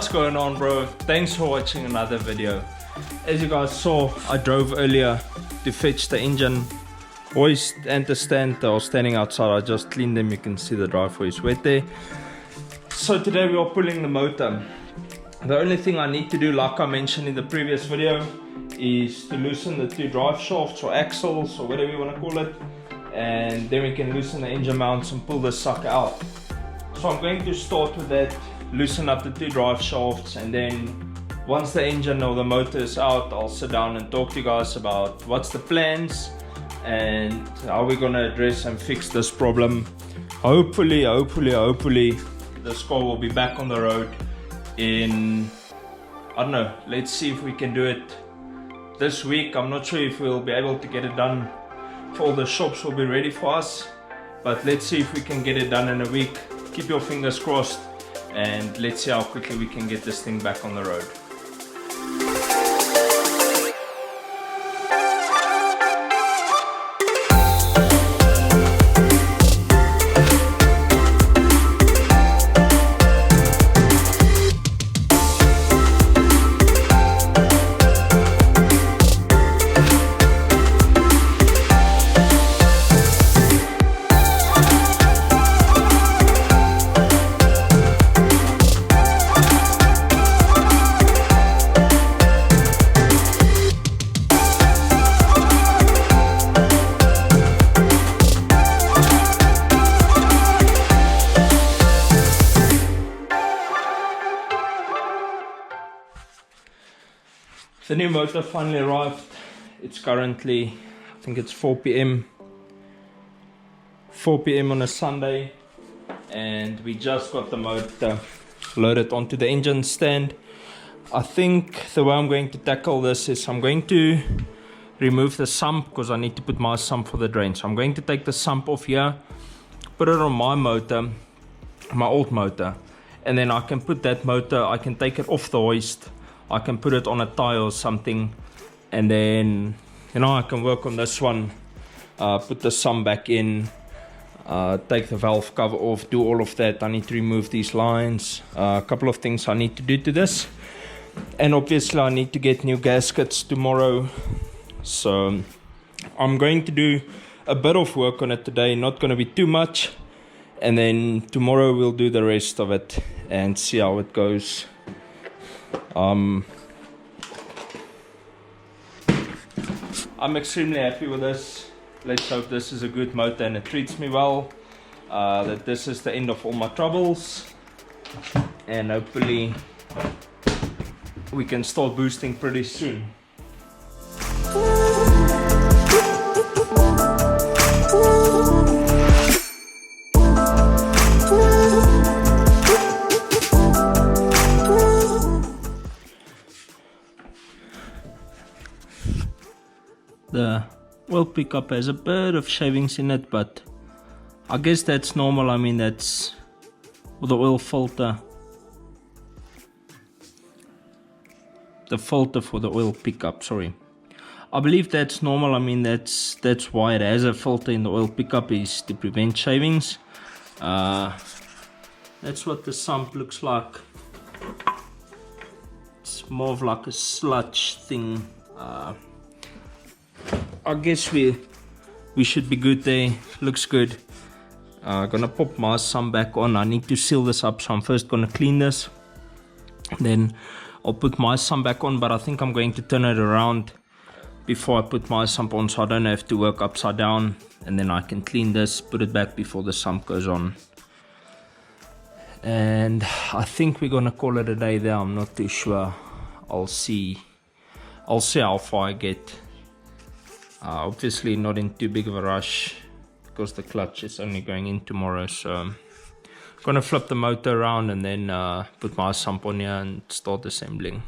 What's going on, bro? Thanks for watching another video. As you guys saw, I drove earlier to fetch the engine hoist and the stand. I was standing outside. I just cleaned them. You can see the driveway is wet there. So today we are pulling the motor. The only thing I need to do, like I mentioned in the previous video, is to loosen the two drive shafts or axles or whatever you want to call it, and then we can loosen the engine mounts and pull the sucker out. So I'm going to start with that, loosen up the two drive shafts, and then once the engine or the motor is out, I'll sit down and talk to you guys about what's the plans and how we're going to address and fix this problem. Hopefully this car will be back on the road in, I don't know, let's see if we can do it this week. I'm not sure if we'll be able to get it done for all the shops will be ready for us, but let's see if we can get it done in a week. Keep your fingers crossed and let's see how quickly we can get this thing back on the road. The new motor finally arrived. It's currently, I think it's 4 p.m. 4 p.m. on a Sunday, and we just got the motor loaded onto the engine stand. I think the way I'm going to tackle this is I'm going to remove the sump because I need to put my sump for the drain. So I'm going to take the sump off here, put it on my motor, my old motor, and then I can put that motor, I can take it off the hoist, I can put it on a tire or something, and then, you know, I can work on this one, put the sump back in, take the valve cover off, do all of that. I need to remove these lines, a couple of things I need to do to this, and obviously I need to get new gaskets tomorrow. So I'm going to do a bit of work on it today, not going to be too much, and then tomorrow we'll do the rest of it and see how it goes. I'm extremely happy with this. Let's hope this is a good motor and it treats me well, that this is the end of all my troubles, and hopefully we can start boosting pretty soon. The oil pickup has a bit of shavings in it, but I guess that's normal. I mean, that's the oil filter, the filter for the oil pickup, sorry. I believe that's normal. I mean, that's why it has a filter in the oil pickup, is to prevent shavings. That's what the sump looks like. It's more of like a sludge thing. I guess we should be good there. Looks good. Gonna pop my sump back on. I need to seal this up, so I'm first gonna clean this, then I'll put my sump back on. But I think I'm going to turn it around before I put my sump on, so I don't have to work upside down, and then I can clean this, put it back before the sump goes on. And I think we're gonna call it a day there. I'm not too sure. I'll see how far I get. Obviously not in too big of a rush because the clutch is only going in tomorrow, so I'm gonna flip the motor around and then put my sump on here and start assembling.